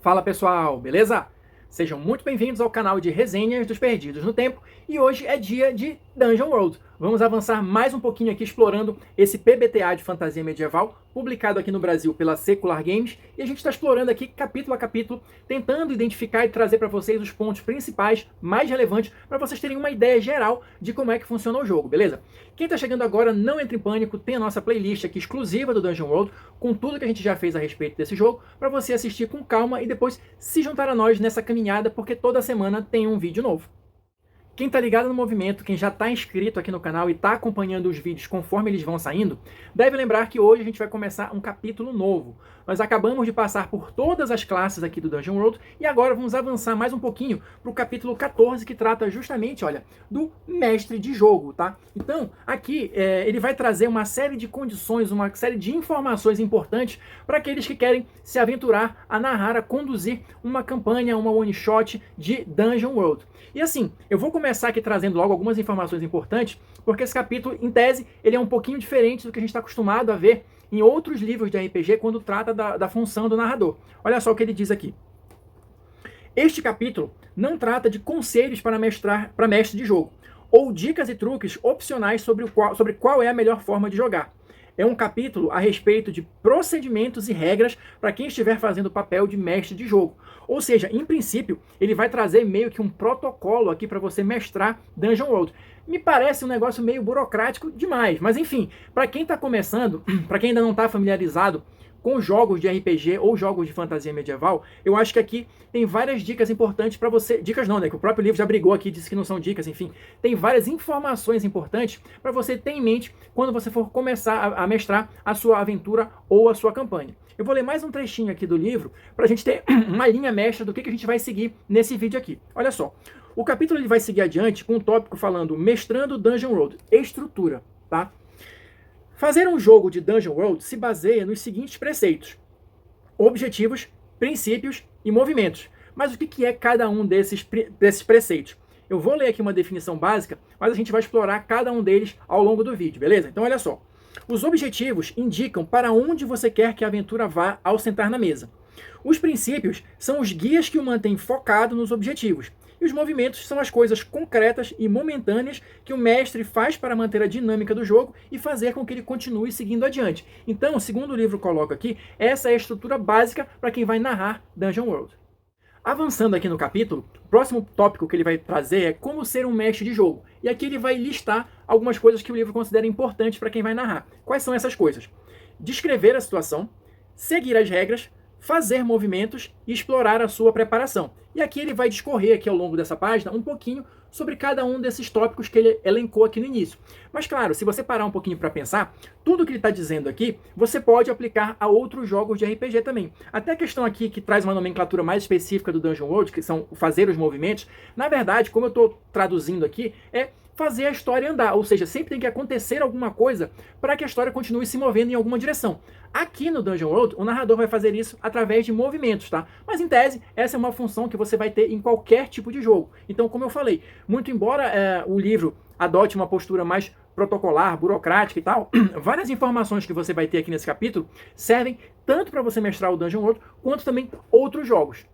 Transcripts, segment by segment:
Fala pessoal, beleza? Sejam muito bem-vindos ao canal de resenhas dos Perdidos no Tempo e hoje é dia de Dungeon World. Vamos avançar mais um pouquinho aqui explorando esse PBTA de fantasia medieval, publicado aqui no Brasil pela Secular Games, e a gente está explorando aqui capítulo a capítulo, tentando identificar e trazer para vocês os pontos principais, mais relevantes, para vocês terem uma ideia geral de como é que funciona o jogo, beleza? Quem está chegando agora, não entre em pânico, tem a nossa playlist aqui exclusiva do Dungeon World, com tudo que a gente já fez a respeito desse jogo, para você assistir com calma e depois se juntar a nós nessa caminhada, porque toda semana tem um vídeo novo. Quem está ligado no movimento, quem já está inscrito aqui no canal e está acompanhando os vídeos conforme eles vão saindo, deve lembrar que hoje a gente vai começar um capítulo novo. Nós acabamos de passar por todas as classes aqui do Dungeon World e agora vamos avançar mais um pouquinho para o capítulo 14, que trata justamente, olha, do mestre de jogo, tá? Então, aqui ele vai trazer uma série de condições, uma série de informações importantes para aqueles que querem se aventurar a narrar, a conduzir uma campanha, uma one-shot de Dungeon World. E assim, eu vou começar aqui trazendo logo algumas informações importantes, porque esse capítulo, em tese, ele é um pouquinho diferente do que a gente está acostumado a ver em outros livros de RPG quando trata da função do narrador. Olha só o que ele diz aqui. Este capítulo não trata de conselhos para mestre de jogo, ou dicas e truques opcionais sobre qual é a melhor forma de jogar. É um capítulo a respeito de procedimentos e regras para quem estiver fazendo o papel de mestre de jogo. Ou seja, em princípio, ele vai trazer meio que um protocolo aqui para você mestrar Dungeon World. Me parece um negócio meio burocrático demais, mas enfim, para quem está começando, para quem ainda não está familiarizado com jogos de RPG ou jogos de fantasia medieval, eu acho que aqui tem várias dicas importantes para você. Dicas não, né? Que o próprio livro já brigou aqui, disse que não são dicas, enfim. Tem várias informações importantes para você ter em mente quando você for começar a mestrar a sua aventura ou a sua campanha. Eu vou ler mais um trechinho aqui do livro para a gente ter uma linha mestra do que a gente vai seguir nesse vídeo aqui. Olha só, o capítulo ele vai seguir adiante com um tópico falando mestrando Dungeon World, estrutura, tá? Fazer um jogo de Dungeon World se baseia nos seguintes preceitos: objetivos, princípios e movimentos. Mas o que é cada um desses preceitos? Eu vou ler aqui uma definição básica, mas a gente vai explorar cada um deles ao longo do vídeo, beleza? Então olha só. Os objetivos indicam para onde você quer que a aventura vá ao sentar na mesa. Os princípios são os guias que o mantêm focado nos objetivos. E os movimentos são as coisas concretas e momentâneas que o mestre faz para manter a dinâmica do jogo e fazer com que ele continue seguindo adiante. Então, segundo o livro coloca aqui, essa é a estrutura básica para quem vai narrar Dungeon World. Avançando aqui no capítulo, o próximo tópico que ele vai trazer é como ser um mestre de jogo. E aqui ele vai listar algumas coisas que o livro considera importantes para quem vai narrar. Quais são essas coisas? Descrever a situação, seguir as regras, fazer movimentos e explorar a sua preparação. E aqui ele vai discorrer aqui ao longo dessa página um pouquinho sobre cada um desses tópicos que ele elencou aqui no início. Mas claro, se você parar um pouquinho para pensar, tudo que ele está dizendo aqui, você pode aplicar a outros jogos de RPG também. Até a questão aqui que traz uma nomenclatura mais específica do Dungeon World, que são fazer os movimentos, na verdade, como eu estou traduzindo aqui, é fazer a história andar, ou seja, sempre tem que acontecer alguma coisa para que a história continue se movendo em alguma direção. Aqui no Dungeon World, o narrador vai fazer isso através de movimentos, tá? Mas em tese, essa é uma função que você vai ter em qualquer tipo de jogo. Então, como eu falei, muito embora o livro adote uma postura mais protocolar, burocrática e tal, várias informações que você vai ter aqui nesse capítulo servem tanto para você mestrar o Dungeon World, quanto também outros jogos.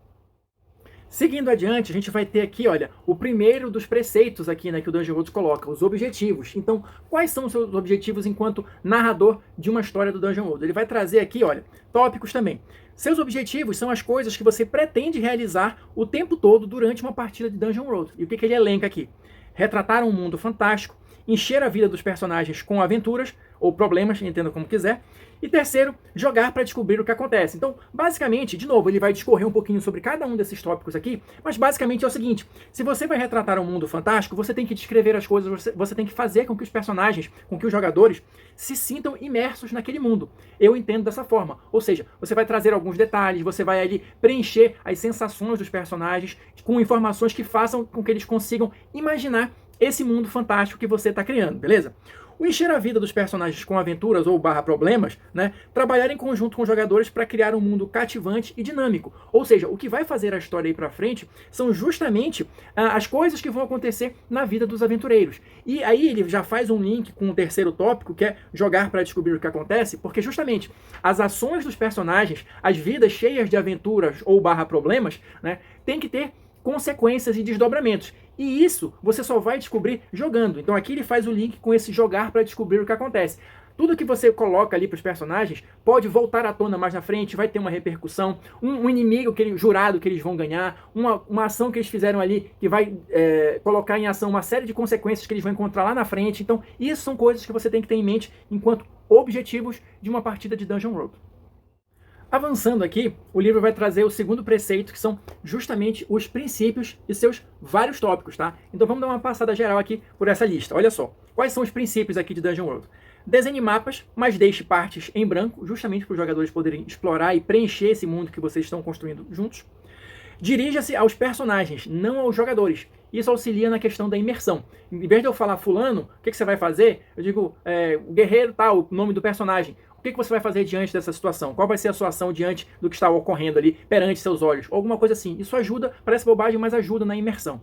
Seguindo adiante, a gente vai ter aqui, olha, o primeiro dos preceitos aqui, né, que o Dungeon World coloca, os objetivos. Então, quais são os seus objetivos enquanto narrador de uma história do Dungeon World? Ele vai trazer aqui, olha, tópicos também. Seus objetivos são as coisas que você pretende realizar o tempo todo durante uma partida de Dungeon World. E o que ele elenca aqui? Retratar um mundo fantástico, encher a vida dos personagens com aventuras ou problemas, entenda como quiser. E terceiro, jogar para descobrir o que acontece. Então, basicamente, de novo, ele vai discorrer um pouquinho sobre cada um desses tópicos aqui, mas basicamente é o seguinte: se você vai retratar um mundo fantástico, você tem que descrever as coisas, você tem que fazer com que os personagens, com que os jogadores se sintam imersos naquele mundo. Eu entendo dessa forma. Ou seja, você vai trazer alguns detalhes, você vai ali preencher as sensações dos personagens com informações que façam com que eles consigam imaginar esse mundo fantástico que você está criando, beleza? O encher a vida dos personagens com aventuras ou barra problemas, né? Trabalhar em conjunto com os jogadores para criar um mundo cativante e dinâmico. Ou seja, o que vai fazer a história ir para frente são justamente as coisas que vão acontecer na vida dos aventureiros. E aí ele já faz um link com o terceiro tópico, que é jogar para descobrir o que acontece, porque justamente as ações dos personagens, as vidas cheias de aventuras ou barra problemas, né? Tem que ter consequências e desdobramentos. E isso você só vai descobrir jogando. Então aqui ele faz o link com esse jogar para descobrir o que acontece. Tudo que você coloca ali para os personagens pode voltar à tona mais na frente, vai ter uma repercussão, um inimigo jurado que eles vão ganhar, uma ação que eles fizeram ali que vai colocar em ação uma série de consequências que eles vão encontrar lá na frente. Então isso são coisas que você tem que ter em mente enquanto objetivos de uma partida de Dungeon World. Avançando aqui, o livro vai trazer o segundo preceito, que são justamente os princípios e seus vários tópicos, tá? Então vamos dar uma passada geral aqui por essa lista. Olha só, quais são os princípios aqui de Dungeon World? Desenhe mapas, mas deixe partes em branco, justamente para os jogadores poderem explorar e preencher esse mundo que vocês estão construindo juntos. Dirija-se aos personagens, não aos jogadores. Isso auxilia na questão da imersão. Em vez de eu falar fulano, o que você vai fazer? Eu digo, o guerreiro tal, o nome do personagem. O que você vai fazer diante dessa situação? Qual vai ser a sua ação diante do que está ocorrendo ali perante seus olhos? Ou alguma coisa assim. Isso ajuda, parece bobagem, mas ajuda na imersão.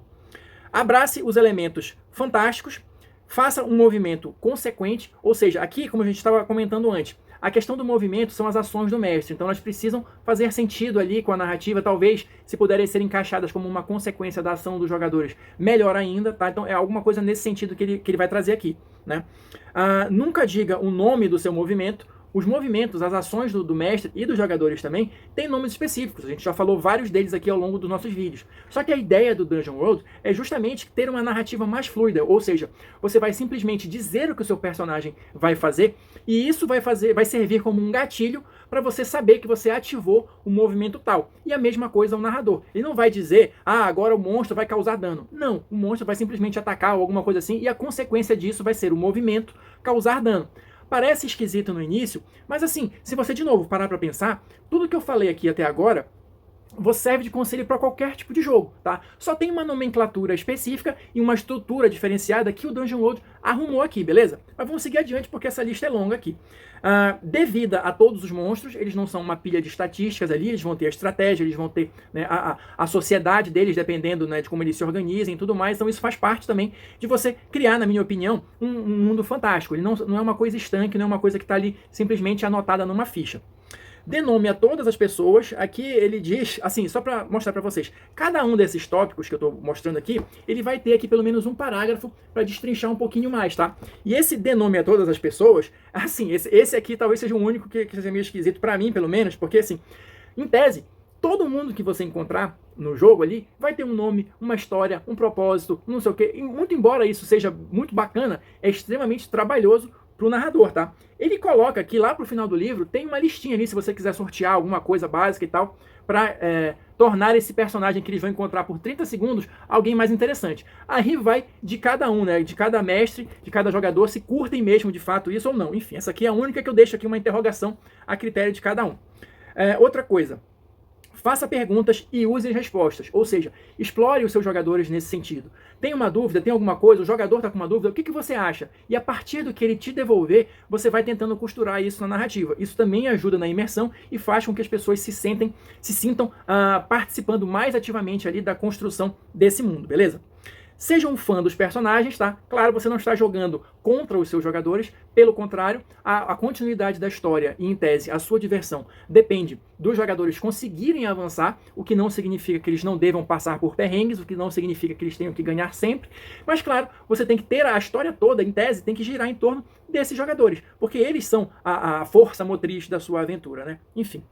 Abrace os elementos fantásticos, faça um movimento consequente, ou seja, aqui, como a gente estava comentando antes, a questão do movimento são as ações do mestre, então elas precisam fazer sentido ali com a narrativa, talvez, se puderem ser encaixadas como uma consequência da ação dos jogadores, melhor ainda, tá? Então é alguma coisa nesse sentido que ele vai trazer aqui, né? Nunca diga o nome do seu movimento. Os movimentos, as ações do mestre e dos jogadores também têm nomes específicos. A gente já falou vários deles aqui ao longo dos nossos vídeos. Só que a ideia do Dungeon World é justamente ter uma narrativa mais fluida, ou seja, você vai simplesmente dizer o que o seu personagem vai fazer e isso vai servir como um gatilho para você saber que você ativou o movimento tal. E a mesma coisa o narrador. Ele não vai dizer, agora o monstro vai causar dano. Não, o monstro vai simplesmente atacar ou alguma coisa assim e a consequência disso vai ser o movimento causar dano. Parece esquisito no início, mas assim, se você de novo parar para pensar, tudo que eu falei aqui até agora serve de conselho para qualquer tipo de jogo, tá? Só tem uma nomenclatura específica e uma estrutura diferenciada que o Dungeon World arrumou aqui, beleza? Mas vamos seguir adiante porque essa lista é longa aqui. Dê vida a todos os monstros, eles não são uma pilha de estatísticas ali, eles vão ter a estratégia, eles vão ter, né, a sociedade deles, dependendo, né, de como eles se organizem e tudo mais, então isso faz parte também de você criar, na minha opinião, um mundo fantástico. Ele não é uma coisa estanque, não é uma coisa que está ali simplesmente anotada numa ficha. Dê nome a todas as pessoas. Aqui ele diz, assim, só para mostrar para vocês, cada um desses tópicos que eu estou mostrando aqui, ele vai ter aqui pelo menos um parágrafo para destrinchar um pouquinho mais, tá? E esse dê nome a todas as pessoas, assim, esse aqui talvez seja o único que seja meio esquisito para mim, pelo menos, porque assim, em tese, todo mundo que você encontrar no jogo ali vai ter um nome, uma história, um propósito, não sei o quê. Muito embora isso seja muito bacana, é extremamente trabalhoso para o narrador, tá? Ele coloca aqui, lá pro final do livro, tem uma listinha ali, se você quiser sortear alguma coisa básica e tal, para tornar esse personagem que eles vão encontrar por 30 segundos alguém mais interessante. Aí vai de cada um, né? De cada mestre, de cada jogador, se curtem mesmo de fato isso ou não. Enfim, essa aqui é a única que eu deixo aqui uma interrogação a critério de cada um. Outra coisa. Faça perguntas e use as respostas, ou seja, explore os seus jogadores nesse sentido. Tem uma dúvida, tem alguma coisa, o jogador está com uma dúvida, o que você acha? E a partir do que ele te devolver, você vai tentando costurar isso na narrativa. Isso também ajuda na imersão e faz com que as pessoas se sintam participando mais ativamente ali da construção desse mundo, beleza? Seja um fã dos personagens, tá? Claro, você não está jogando contra os seus jogadores, pelo contrário, a continuidade da história e, em tese, a sua diversão depende dos jogadores conseguirem avançar, o que não significa que eles não devam passar por perrengues, o que não significa que eles tenham que ganhar sempre, mas, claro, você tem que ter a história toda, em tese, tem que girar em torno desses jogadores, porque eles são a força motriz da sua aventura, né? Enfim,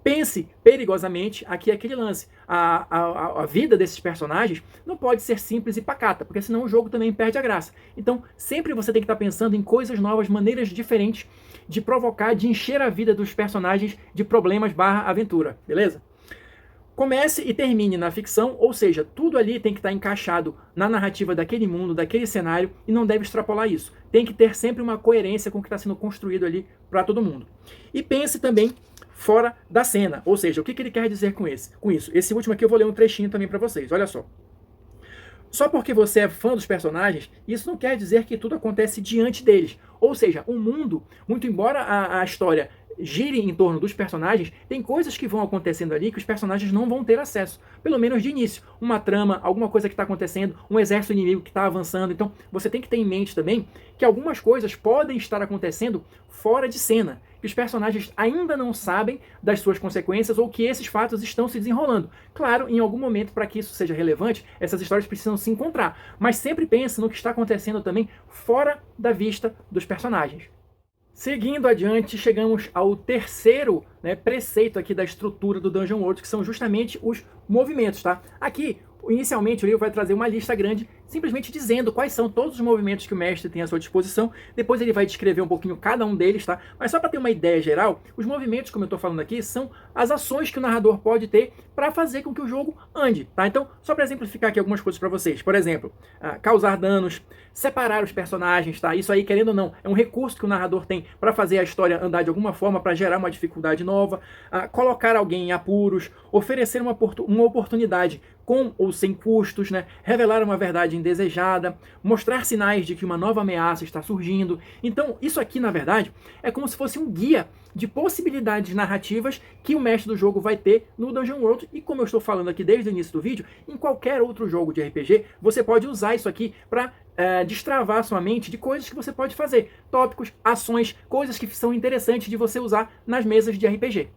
pense perigosamente, aqui é aquele lance, a vida desses personagens não pode ser simples e pacata, porque senão o jogo também perde a graça. Então, sempre você tem que estar pensando em coisas novas, maneiras diferentes de provocar, de encher a vida dos personagens de problemas / aventura, beleza? Comece e termine na ficção, ou seja, tudo ali tem que estar encaixado na narrativa daquele mundo, daquele cenário, e não deve extrapolar isso. Tem que ter sempre uma coerência com o que está sendo construído ali para todo mundo. E pense também fora da cena, ou seja, o que ele quer dizer com isso? Esse último aqui eu vou ler um trechinho também para vocês, olha só. Só porque você é fã dos personagens, isso não quer dizer que tudo acontece diante deles. Ou seja, o mundo, muito embora a história gire em torno dos personagens, tem coisas que vão acontecendo ali que os personagens não vão ter acesso, pelo menos de início. Uma trama, alguma coisa que está acontecendo, um exército inimigo que está avançando. Então, você tem que ter em mente também que algumas coisas podem estar acontecendo fora de cena, que os personagens ainda não sabem das suas consequências ou que esses fatos estão se desenrolando. Claro, em algum momento, para que isso seja relevante, essas histórias precisam se encontrar, mas sempre pense no que está acontecendo também fora da vista dos personagens. Seguindo adiante, chegamos ao terceiro, preceito aqui da estrutura do Dungeon World, que são justamente os movimentos, tá? Aqui, inicialmente, o livro vai trazer uma lista grande, simplesmente dizendo quais são todos os movimentos que o mestre tem à sua disposição. Depois ele vai descrever um pouquinho cada um deles, tá? Mas só para ter uma ideia geral, os movimentos, como eu estou falando aqui, são as ações que o narrador pode ter para fazer com que o jogo ande, tá? Então, só para exemplificar aqui algumas coisas para vocês. Por exemplo, causar danos, separar os personagens, tá? Isso aí, querendo ou não, é um recurso que o narrador tem para fazer a história andar de alguma forma, para gerar uma dificuldade nova, colocar alguém em apuros, oferecer uma oportunidade com ou sem custos, revelar uma verdade indesejada, mostrar sinais de que uma nova ameaça está surgindo. Então, isso aqui, na verdade, é como se fosse um guia de possibilidades narrativas que o mestre do jogo vai ter no Dungeon World. E como eu estou falando aqui desde o início do vídeo, em qualquer outro jogo de RPG, você pode usar isso aqui para destravar sua mente de coisas que você pode fazer. Tópicos, ações, coisas que são interessantes de você usar nas mesas de RPG.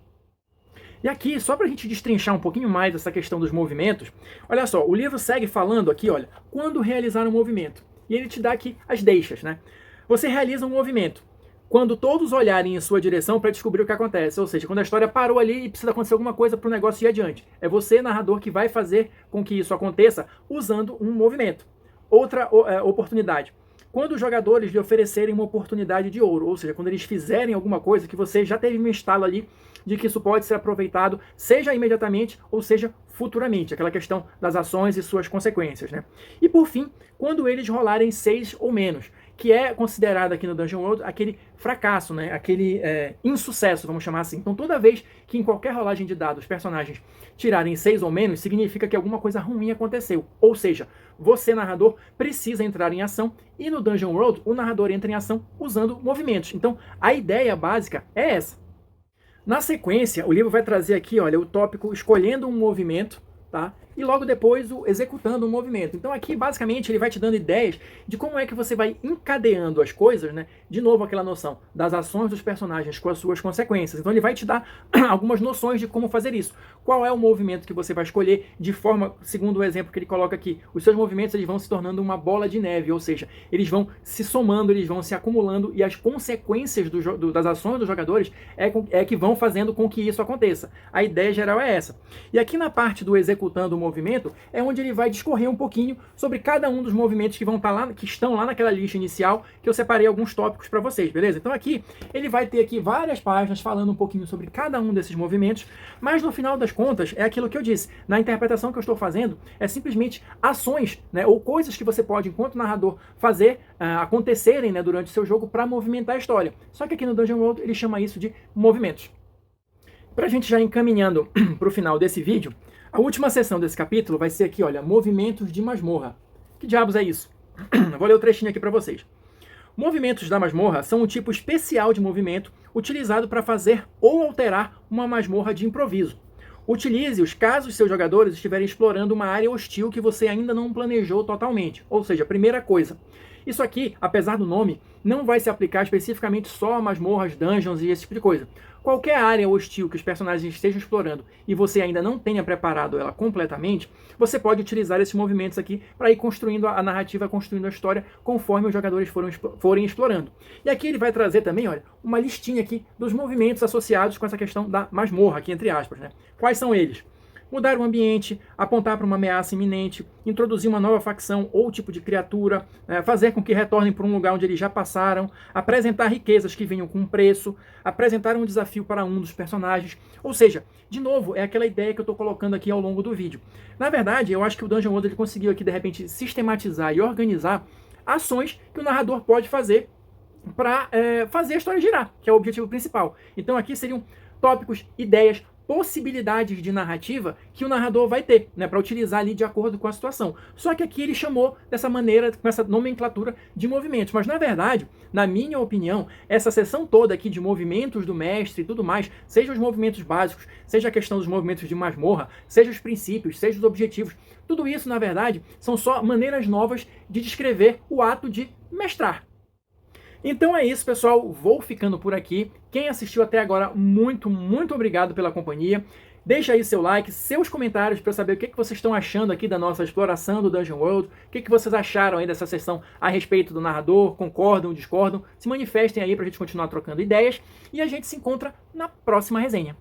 E aqui, só para a gente destrinchar um pouquinho mais essa questão dos movimentos, olha só, o livro segue falando aqui, olha, quando realizar um movimento. E ele te dá aqui as deixas, Você realiza um movimento quando todos olharem em sua direção para descobrir o que acontece. Ou seja, quando a história parou ali e precisa acontecer alguma coisa para o negócio ir adiante. É você, narrador, que vai fazer com que isso aconteça usando um movimento. Outra oportunidade. Quando os jogadores lhe oferecerem uma oportunidade de ouro, ou seja, quando eles fizerem alguma coisa que você já teve um estalo ali de que isso pode ser aproveitado, seja imediatamente ou seja futuramente, aquela questão das ações e suas consequências, E por fim, quando eles rolarem 6 ou menos, que é considerado aqui no Dungeon World aquele fracasso, aquele insucesso, vamos chamar assim. Então toda vez que em qualquer rolagem de dados os personagens tirarem 6 ou menos, significa que alguma coisa ruim aconteceu. Ou seja, você, narrador, precisa entrar em ação, e no Dungeon World o narrador entra em ação usando movimentos. Então a ideia básica é essa. Na sequência, o livro vai trazer aqui, olha, o tópico escolhendo um movimento, tá? E logo depois o executando um movimento. Então aqui, basicamente, ele vai te dando ideias de como é que você vai encadeando as coisas, De novo, aquela noção das ações dos personagens com as suas consequências. Então ele vai te dar algumas noções de como fazer isso. Qual é o movimento que você vai escolher de forma, segundo o exemplo que ele coloca aqui, os seus movimentos eles vão se tornando uma bola de neve, ou seja, eles vão se somando, eles vão se acumulando e as consequências das ações dos jogadores é que vão fazendo com que isso aconteça. A ideia geral é essa. E aqui na parte do executando o movimento é onde ele vai discorrer um pouquinho sobre cada um dos movimentos que vão estar lá, que estão lá naquela lista inicial, que eu separei alguns tópicos para vocês, beleza? Então aqui ele vai ter aqui várias páginas falando um pouquinho sobre cada um desses movimentos, mas no final das contas é aquilo que eu disse. Na interpretação que eu estou fazendo é simplesmente ações, ou coisas que você pode, enquanto narrador, fazer acontecerem, durante o seu jogo para movimentar a história. Só que aqui no Dungeon World ele chama isso de movimentos. Para a gente já encaminhando para o final desse vídeo, a última seção desse capítulo vai ser aqui, olha, movimentos de masmorra. Que diabos é isso? Vou ler o trechinho aqui para vocês. Movimentos da masmorra são um tipo especial de movimento utilizado para fazer ou alterar uma masmorra de improviso. Utilize-os caso seus jogadores estiverem explorando uma área hostil que você ainda não planejou totalmente. Ou seja, primeira coisa, isso aqui, apesar do nome, não vai se aplicar especificamente só a masmorras, dungeons e esse tipo de coisa. Qualquer área hostil que os personagens estejam explorando e você ainda não tenha preparado ela completamente, você pode utilizar esses movimentos aqui para ir construindo a narrativa, construindo a história conforme os jogadores forem explorando. E aqui ele vai trazer também, olha, uma listinha aqui dos movimentos associados com essa questão da masmorra, aqui entre aspas, Quais são eles? Mudar o ambiente, apontar para uma ameaça iminente, introduzir uma nova facção ou tipo de criatura, fazer com que retornem para um lugar onde eles já passaram, apresentar riquezas que venham com um preço, apresentar um desafio para um dos personagens. Ou seja, de novo, é aquela ideia que eu estou colocando aqui ao longo do vídeo. Na verdade, eu acho que o Dungeon World ele conseguiu aqui, de repente, sistematizar e organizar ações que o narrador pode fazer para fazer a história girar, que é o objetivo principal. Então aqui seriam tópicos, ideias, possibilidades de narrativa que o narrador vai ter, né, para utilizar ali de acordo com a situação. Só que aqui ele chamou dessa maneira, com essa nomenclatura de movimentos. Mas na verdade, na minha opinião, essa seção toda aqui de movimentos do mestre e tudo mais, seja os movimentos básicos, seja a questão dos movimentos de masmorra, seja os princípios, seja os objetivos, tudo isso, na verdade, são só maneiras novas de descrever o ato de mestrar. Então é isso, pessoal. Vou ficando por aqui. Quem assistiu até agora, muito, muito obrigado pela companhia. Deixa aí seu like, seus comentários para saber o que vocês estão achando aqui da nossa exploração do Dungeon World. O que vocês acharam aí dessa sessão a respeito do narrador? Concordam, discordam? Se manifestem aí para a gente continuar trocando ideias. E a gente se encontra na próxima resenha.